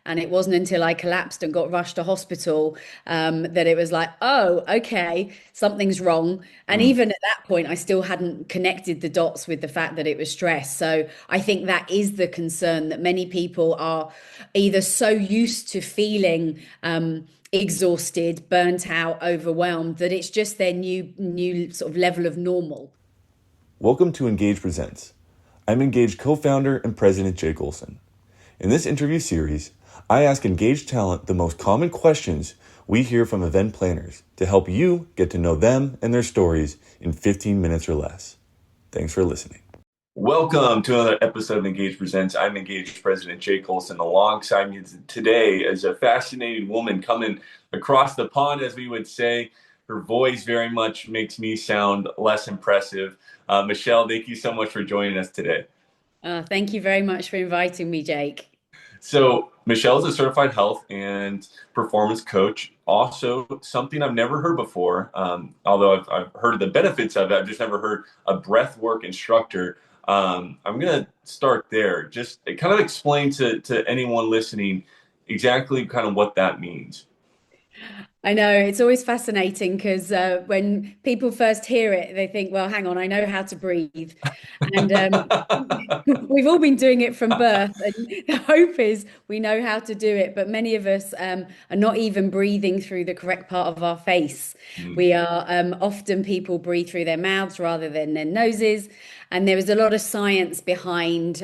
And it wasn't until I collapsed and got rushed to hospital that it was like, oh, okay, something's wrong. And Mm. even at that point, I still hadn't connected the dots with the fact that it was stress. So I think that is the concern, that many people are either so used to feeling exhausted, burnt out, overwhelmed, that it's just their new sort of level of normal. Welcome to Engage Presents. I'm Engage co-founder and president Jake Olson. In this interview series, I ask Engage talent the most common questions we hear from event planners to help you get to know them and their stories in 15 minutes or less. Thanks for listening. Welcome to another episode of Engage Presents. I'm Engage President Jake Olson. Alongside me today is a fascinating woman coming across the pond, as we would say. Her voice very much makes me sound less impressive. Michelle, thank you so much for joining us today. Thank you very much for inviting me, Jake. So, Michelle is a certified health and performance coach. Also, something I've never heard before, although I've heard of the benefits of it, I've just never heard a breath work instructor. I'm going to start there. Just kind of explain to anyone listening exactly kind of what that means. I know it's always fascinating because when people first hear it, they think, well, hang on, I know how to breathe. And we've all been doing it from birth. And the hope is we know how to do it. But many of us are not even breathing through the correct part of our face. Mm. We are often people breathe through their mouths rather than their noses. And there is a lot of science behind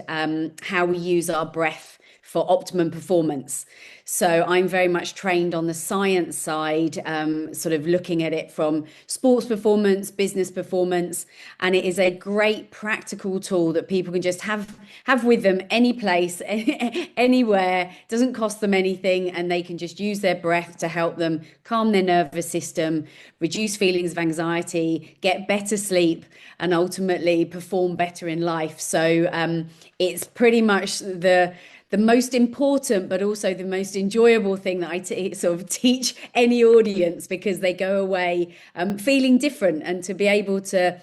how we use our breath for optimum performance. So I'm very much trained on the science side, sort of looking at it from sports performance, business performance, and it is a great practical tool that people can just have with them any place, anywhere. Doesn't cost them anything, and they can just use their breath to help them calm their nervous system, reduce feelings of anxiety, get better sleep, and ultimately perform better in life. So it's pretty much the most important, but also the most enjoyable thing that sort of teach any audience, because they go away feeling different, and to be able to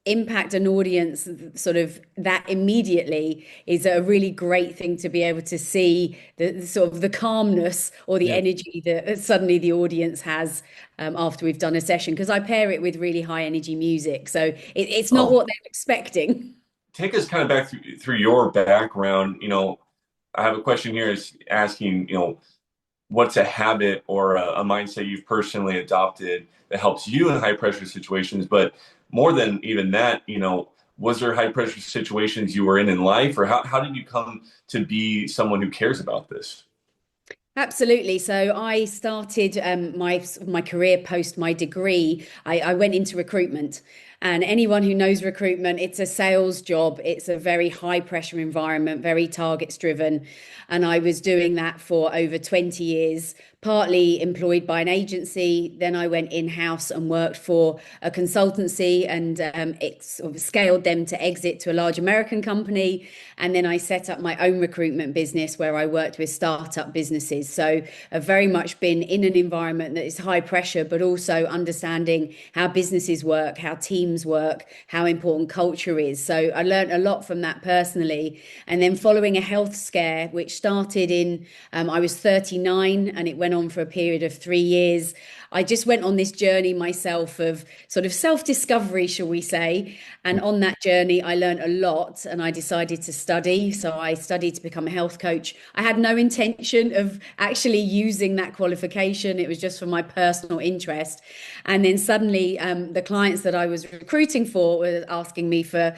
impact an audience sort of that immediately is a really great thing, to be able to see the sort of the calmness or the Yeah. energy that suddenly the audience has after we've done a session, because I pair it with really high energy music, so it's not Oh, what they're expecting. take us kind of back through your background. I have a question here is asking, what's a habit or a mindset you've personally adopted that helps you in high pressure situations? But more than even that, was there high pressure situations you were in life, or how did you come to be someone who cares about this? Absolutely. So I started my career post my degree. I went into recruitment, and anyone who knows recruitment, it's a sales job. It's a very high pressure environment, very targets driven, and I was doing that for over 20 years. Partly employed by an agency, then I went in house and worked for a consultancy, and it sort of scaled them to exit to a large American company. And then I set up my own recruitment business where I worked with startup businesses. So I've very much been in an environment that is high pressure, but also understanding how businesses work, how teams work, how important culture is. So I learned a lot from that personally. And then following a health scare, which started I was 39, and it went on for a period of 3 years. I just went on this journey myself of sort of self-discovery, shall we say. And on that journey, I learned a lot, and I decided to study. So I studied to become a health coach. I had no intention of actually using that qualification. It was just for my personal interest. And then suddenly, the clients that I was recruiting for were asking me for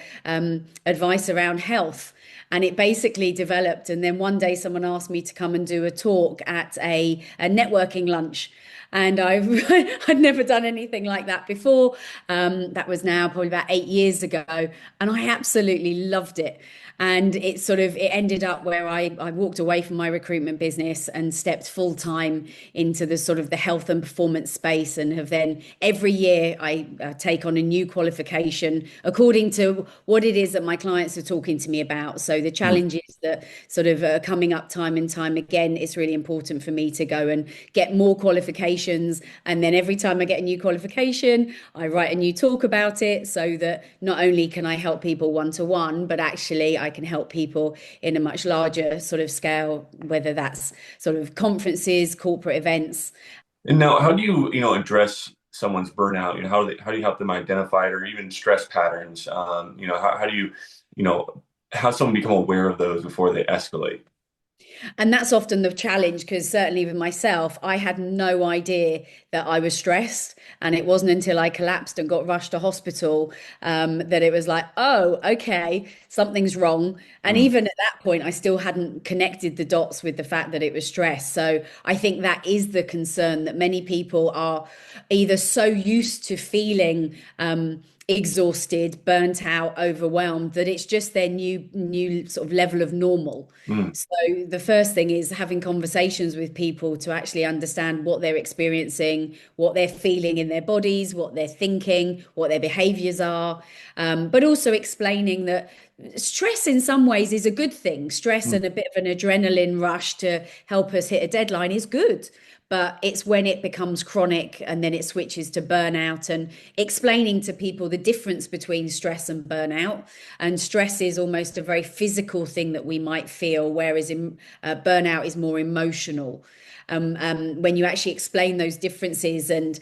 advice around health. And it basically developed. And then one day, someone asked me to come and do a talk at a networking lunch. And I'd never done anything like that before. That was now probably about 8 years ago, and I absolutely loved it. And it ended up where I walked away from my recruitment business and stepped full time into the sort of the health and performance space, and have then every year I take on a new qualification according to what it is that my clients are talking to me about. So the challenges that sort of are coming up time and time again, it's really important for me to go and get more qualifications. And then every time I get a new qualification, I write a new talk about it so that not only can I help people one to one, but actually I can help people in a much larger sort of scale, whether that's sort of conferences, corporate events. And now, how do you, address someone's burnout? How do you help them identify it, or even stress patterns? How do you, you know, have someone become aware of those before they escalate? And that's often the challenge because certainly with myself, I had no idea that I was stressed. And it wasn't until I collapsed and got rushed to hospital that it was like, oh, okay, something's wrong. And Mm, even at that point, I still hadn't connected the dots with the fact that it was stress. So I think that is the concern that many people are either so used to feeling exhausted, burnt out, overwhelmed that it's just their new sort of level of normal. mm. So the first thing is having conversations with people to actually understand what they're experiencing, what they're feeling in their bodies, what they're thinking, what their behaviors are, but also explaining that stress in some ways is a good thing. Stress Mm. and a bit of an adrenaline rush to help us hit a deadline is good. But it's when it becomes chronic and then it switches to burnout, and explaining to people the difference between stress and burnout. And stress is almost a very physical thing that we might feel, whereas burnout is more emotional. When you actually explain those differences, and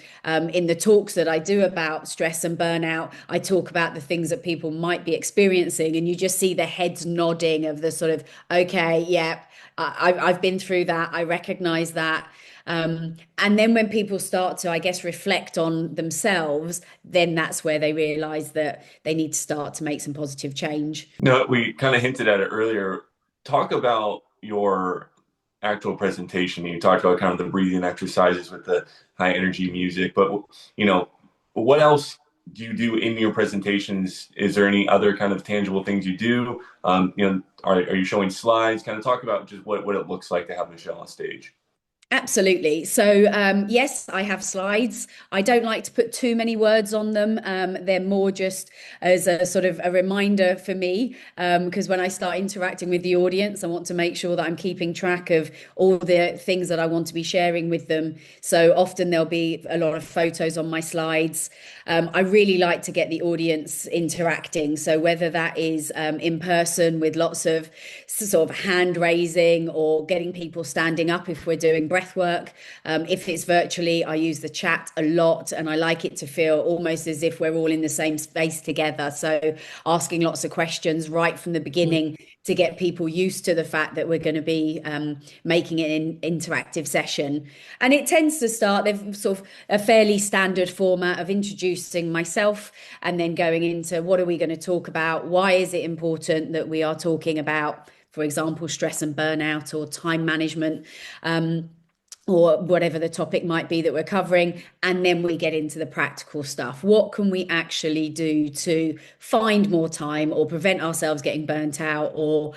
in the talks that I do about stress and burnout, I talk about the things that people might be experiencing, and you just see the heads nodding of the sort of, okay, yeah, I've been through that. I recognize that. And then when people start to, I guess, reflect on themselves, then that's where they realize that they need to start to make some positive change. No, we kind of hinted at it earlier. Talk about your actual presentation. You talked about kind of the breathing exercises with the high energy music, but you know, what else do you do in your presentations? Is there any other kind of tangible things you do? Are you showing slides? Kind of talk about just what it looks like to have Michelle on stage. Absolutely. So, yes, I have slides. I don't like to put too many words on them. They're more just as a sort of a reminder for me, because when I start interacting with the audience, I want to make sure that I'm keeping track of all the things that I want to be sharing with them. So often there'll be a lot of photos on my slides. I really like to get the audience interacting. So whether that is in person with lots of sort of hand raising, or getting people standing up if we're doing breath work. If it's virtually, I use the chat a lot, and I like it to feel almost as if we're all in the same space together. So asking lots of questions right from the beginning to get people used to the fact that we're going to be making it an interactive session. And it tends to start, they've sort of a fairly standard format of introducing myself and then going into what are we going to talk about? Why is it important that we are talking about, for example, stress and burnout or time management? Or whatever the topic might be that we're covering. And then we get into the practical stuff. What can we actually do to find more time or prevent ourselves getting burnt out, or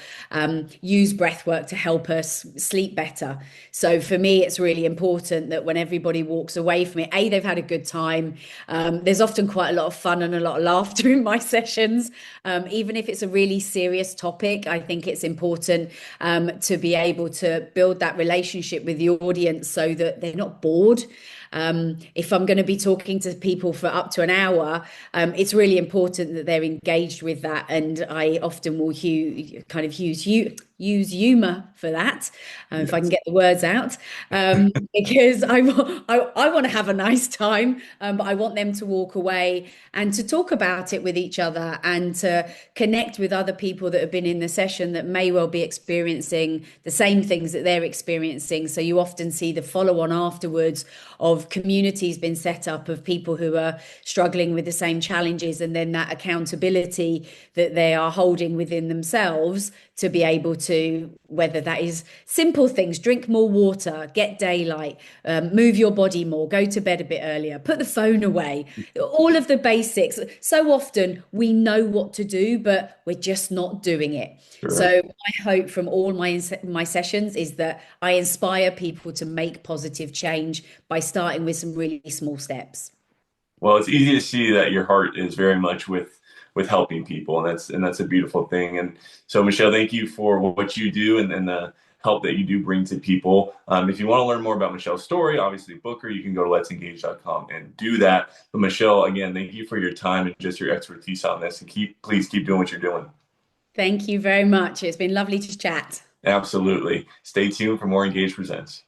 use breath work to help us sleep better? So for me, it's really important that when everybody walks away from it, A, they've had a good time. There's often quite a lot of fun and a lot of laughter in my sessions. Even if it's a really serious topic, I think it's important to be able to build that relationship with the audience so that they're not bored. If I'm going to be talking to people for up to an hour, it's really important that they're engaged with that. And I often will kind of use humor for that, if I can Yes. get the words out, because I want to have a nice time, but I want them to walk away and to talk about it with each other and to connect with other people that have been in the session that may well be experiencing the same things that they're experiencing. So you often see the follow on afterwards of communities been set up of people who are struggling with the same challenges, and then that accountability that they are holding within themselves to be able to, whether that is simple things, drink more water, get daylight, move your body more, go to bed a bit earlier, put the phone away, all of the basics. So often we know what to do, but we're just not doing it. Sure. So my hope from all my sessions is that I inspire people to make positive change by starting with some really small steps. Well, it's easy to see that your heart is very much with helping people, and that's a beautiful thing. And so, Michelle, thank you for what you do and the help that you do bring to people. If you want to learn more about Michelle's story, obviously book her. You can go to letsengage.com and do that. But Michelle, again, thank you for your time and just your expertise on this. And please keep doing what you're doing. Thank you very much. It's been lovely to chat. Absolutely. Stay tuned for more Engage Presents.